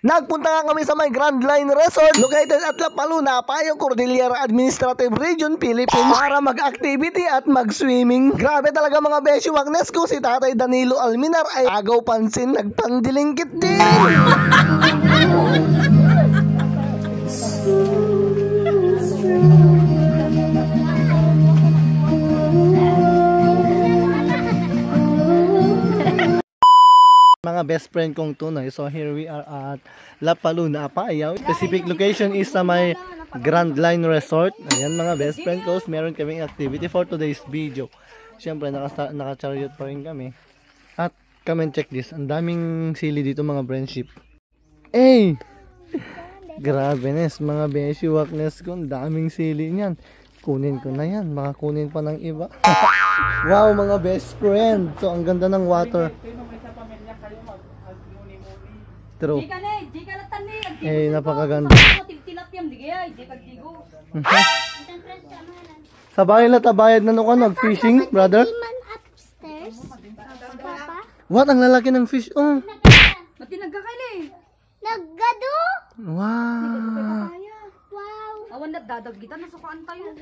Nagpunta nga kami sa may Grand Line Resort located at La Paluna, Payong Cordillera Administrative Region, Philippines para mag-activity at mag-swimming. Grabe talaga mga besyo, wagnes ko si Tatay Danilo Alminar ay agaw pansin, nagpandilingkit din. Mga best friend kong tunay. So here we are at La Paluna, Apayao. Specific location is sa may Grand Line Resort. Ayan mga best friend ko. Meron kaming activity for today's video. Siyempre naka-chariot pa rin kami. At come and check this. Ang daming sili dito mga friendship. Hey! Grabe nes mga beshiwakness ko. Ang daming sili niyan. Kunin ko na yan. Baka kunin pa ng iba. Wow mga best friend. So ang ganda ng water. True. Eh, napakaganda. Sa bahay na tabayad na nuka nag-fishing, brother? What? Ang lalaki ng fish? Oh. Mati nagkakaili. Naggado? Wow. Awan na dadag kita, nasukaan tayo.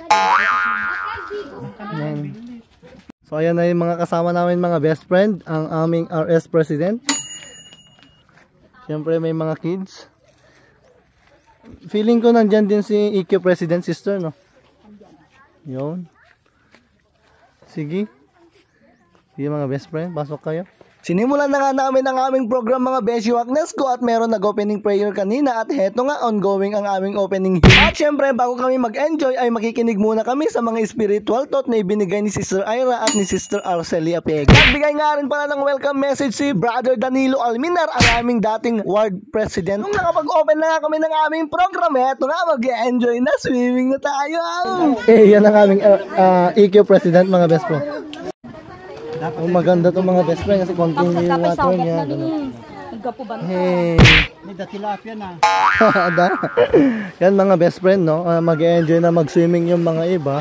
So ayan na yung mga kasama namin mga best friend, ang aming RS President. Siyempre may mga kids. Feeling ko nandyan din si EQ President Sister, no? Yun. Sige. Sige mga best friend, pasok kayo. Sinimulan na nga namin ang aming program mga Beshi Wagnes ko at meron nag-opening prayer kanina at heto nga ongoing ang aming opening hymn. At syempre bago kami mag-enjoy ay makikinig muna kami sa mga spiritual thought na ibinigay ni Sister Ira at ni Sister Arcelia Pega. Nagbigay nga rin pala ng welcome message si Brother Danilo Alminar, ang aming dating ward president. Nung nakapag-open na nga kami ng aming program, heto nga mag-enjoy na, swimming na tayo. Eh yan ang aming EQ president mga best friend. Oh, maganda to mga best friend kasi continue yung water niya. Hey. May datilapia na. Yan mga best friend, no? Mag-enjoy na mag-swimming yung mga iba.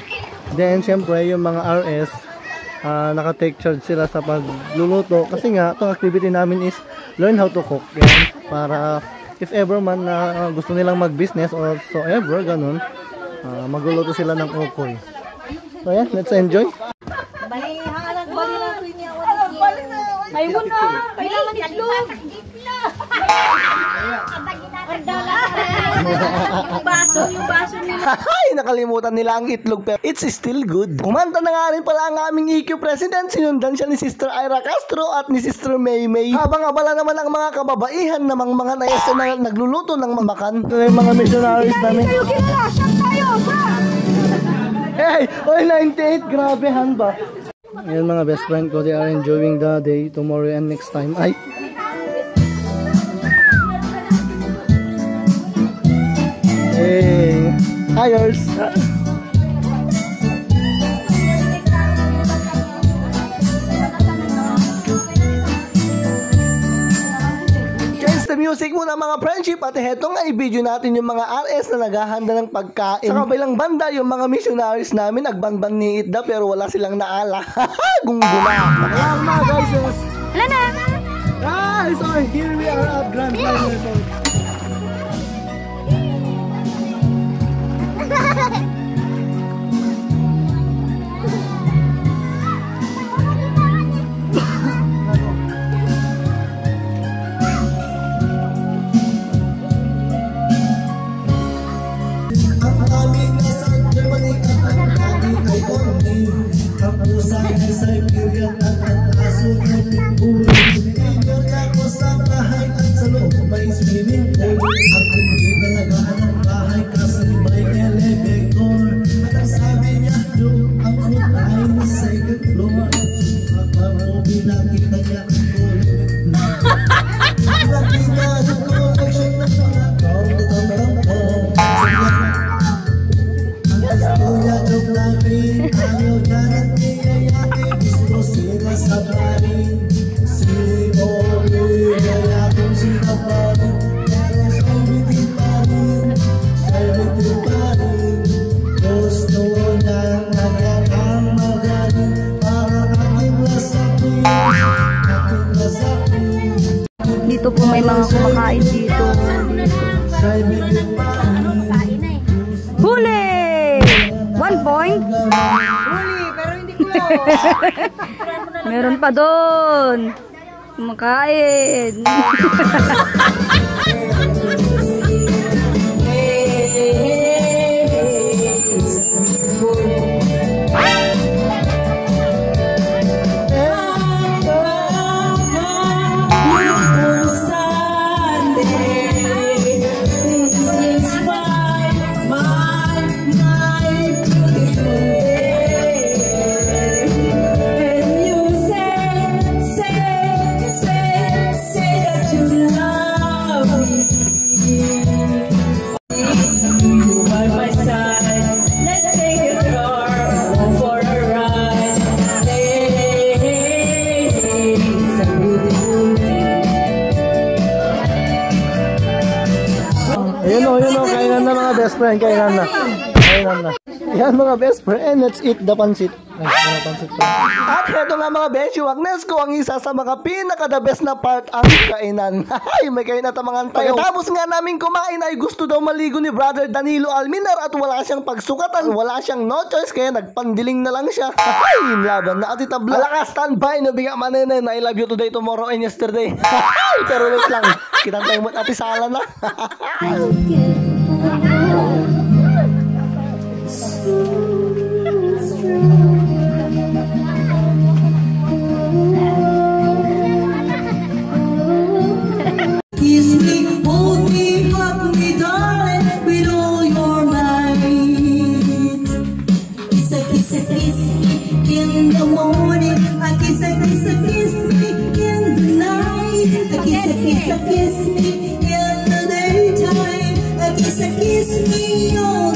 Then syempre yung mga RS naka-take charge sila sa pagluluto kasi nga itong activity namin is learn how to cook. Yan, para if ever man na gusto nilang mag-business or so ever ganun, magluluto sila ng ukoy. So yan, let's enjoy. Ayun na, kailangan itlog. Yung baso nila. Ay, nakalimutan nila ang itlog pero it's still good. Kumanta na nga rin pala ang aming EQ President. Sinundan siya ni Sister Ira Castro at ni Sister Maymay. Habang abala naman ang mga kababaihan namang mga naesa na nagluluto ng mamakan. Ito yung mga missionaries namin. Hey, oy 98, grabehan ba? Ayan mga best friend ko, they are enjoying the day tomorrow and next time. Ay! Hey! Hires! The music muna mga friendship at heto nga i-video natin yung mga RS na naghahanda ng pagkain. Sa kabilang banda yung mga missionaries namin nagbanban ni Itda pero wala silang naala. Gunggula. Ayan mga guys. Wala na. Guys, so here we are at Grand Line Resort. Huli! 1 point. Huli, pero hindi ko. Meron pa doon. Kumakain. Yun o, kainan na mga best friend, kainan na. Yan mga best friend, let's eat the pancit. Ay, mga pancit pa. At heto nga mga beshi, wagnes ko ang isa sa mga pinaka-the best na part ang kainan. Ay, may kainan na mga tayo. Pagkatapos nga namin kumain ay gusto daw maligo ni Brother Danilo Alminar at wala siyang pagsukatan, wala siyang no choice, kaya nagpandiling na lang siya. Ay, laban na ati tabla. Alakas, standby, nabiga manene, I love you today, tomorrow, and yesterday. Pero wait lang, kitang tayo mo at ati sala na. Kiss me, hold me, hug me, darling, with all your might. Kiss me in the morning. I kiss me in the night. I kiss me in the daytime. I kiss me all